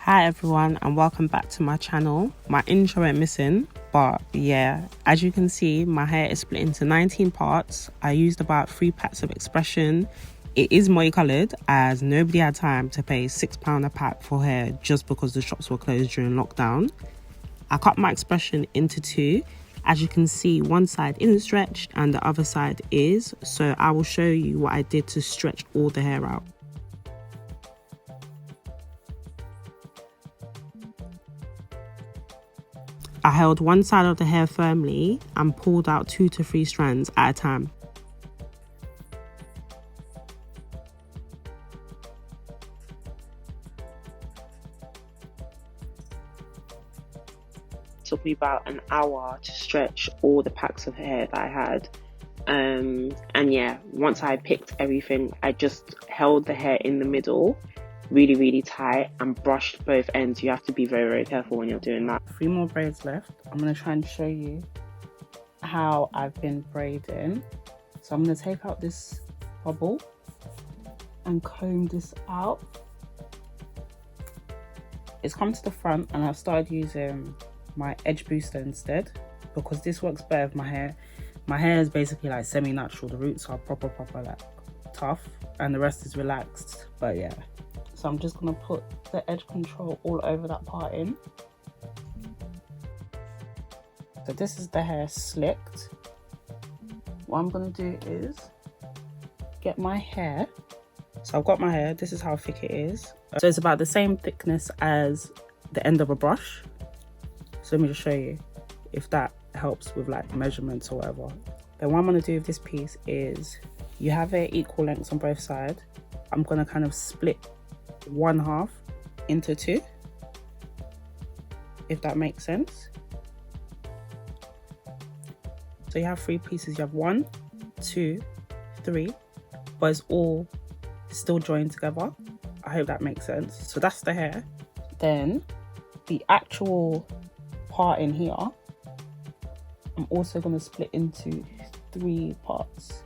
Hi everyone and welcome back to my channel. My intro went missing, but yeah, as you can see, my hair is split into 19 parts. I used about 3 packs of Xpression. It is multicolored as nobody had time to pay £6 a pack for hair just because the shops were closed during lockdown. I cut my Xpression into 2. As you can see, one side isn't stretched and the other side is, so I will show you what I did to stretch all the hair out. I held one side of the hair firmly and pulled out 2 to 3 strands at a time. It took me about an hour to stretch all the packs of hair that I had. And yeah, once I picked everything, I just held the hair in the middle really tight and brushed both ends. You have to be very careful when you're doing that. 3 more braids left. I'm going to try and show you how I've been braiding. So I'm going to take out this bubble and comb this out. It's come to the front and I've started using my edge booster instead because this works better with my hair. My hair is basically like semi-natural. The roots are proper like tough and the rest is relaxed, but yeah. So I'm just going to put the edge control all over that part in. So this is the hair slicked. What I'm going to do is get my hair. So I've got my hair. This is how thick it is. So it's about the same thickness as the end of a brush. So let me just show you if that helps with like measurements or whatever. Then what I'm going to do with this piece is you have it equal lengths on both sides. I'm going to kind of split 1/2 into 2, if that makes sense. So you have 3 pieces. You have 1, 2, 3, but it's all still joined together. I hope that makes sense. So that's the hair. Then the actual part in here, I'm also going to split into 3 parts,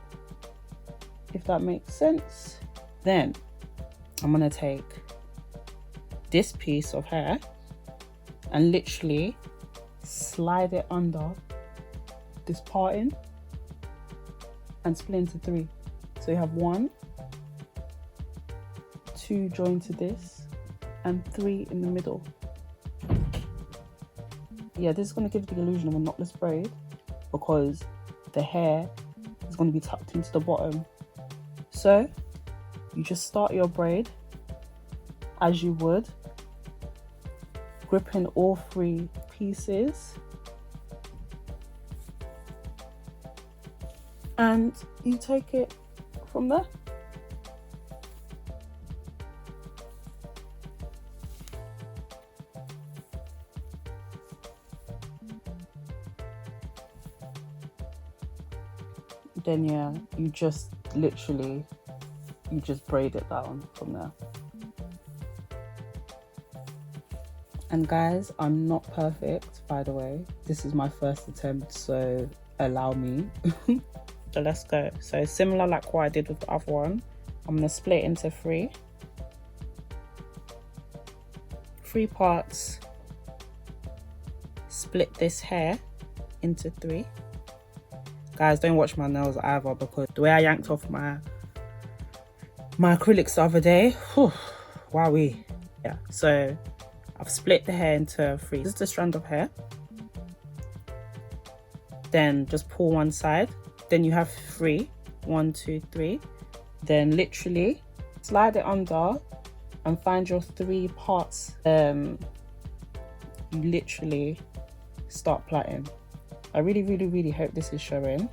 if that makes sense. Then I'm going to take this piece of hair and literally slide it under this parting and split into 3. So you have 1, 2 joined to this and 3 in the middle. Yeah, this is going to give the illusion of a knotless braid because the hair is going to be tucked into the bottom. So you just start your braid as you would, gripping all 3 pieces, and you take it from there. Then yeah, you just literally braid it down from there. And guys, I'm not perfect, by the way. This is my first attempt, so allow me. So let's go. So similar like what I did with the other one, I'm gonna split into 3 parts, split this hair into 3. Guys, don't watch my nails either because the way I yanked off my acrylics the other day, whew, wowee. Yeah, so I've split the hair into 3. This is the strand of hair. Then just pull one side. Then you have 3. 1, 2, 3. Then literally slide it under and find your 3 parts. You literally start plaiting. I really hope this is showing.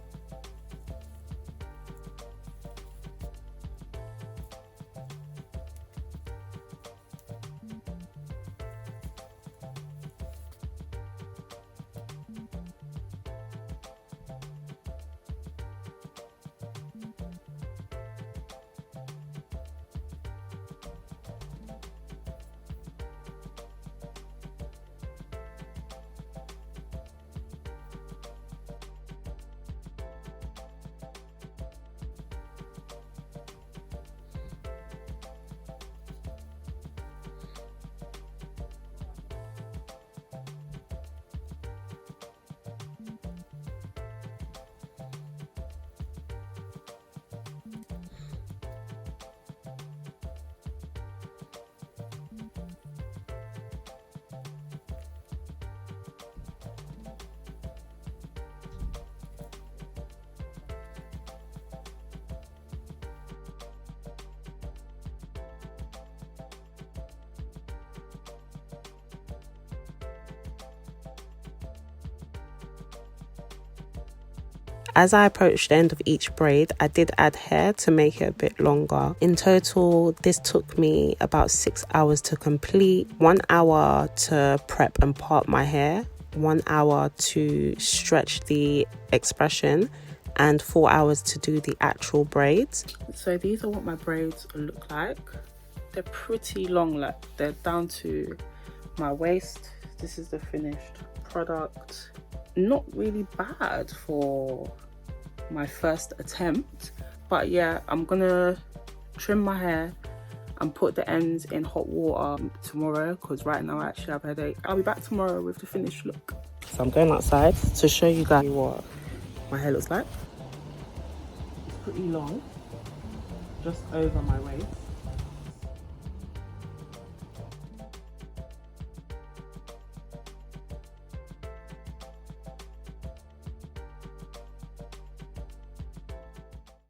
As I approached the end of each braid, I did add hair to make it a bit longer. In total, this took me about 6 hours to complete, 1 hour to prep and part my hair, 1 hour to stretch the Xpression, and 4 hours to do the actual braids. So these are what my braids look like. They're pretty long, like they're down to my waist. This is the finished product. Not really bad for my first attempt, but yeah, I'm gonna trim my hair and put the ends in hot water tomorrow, because right now I actually have a headache. I'll be back tomorrow with the finished look. So I'm going outside to show you guys what my hair looks like. It's pretty long, just over my waist.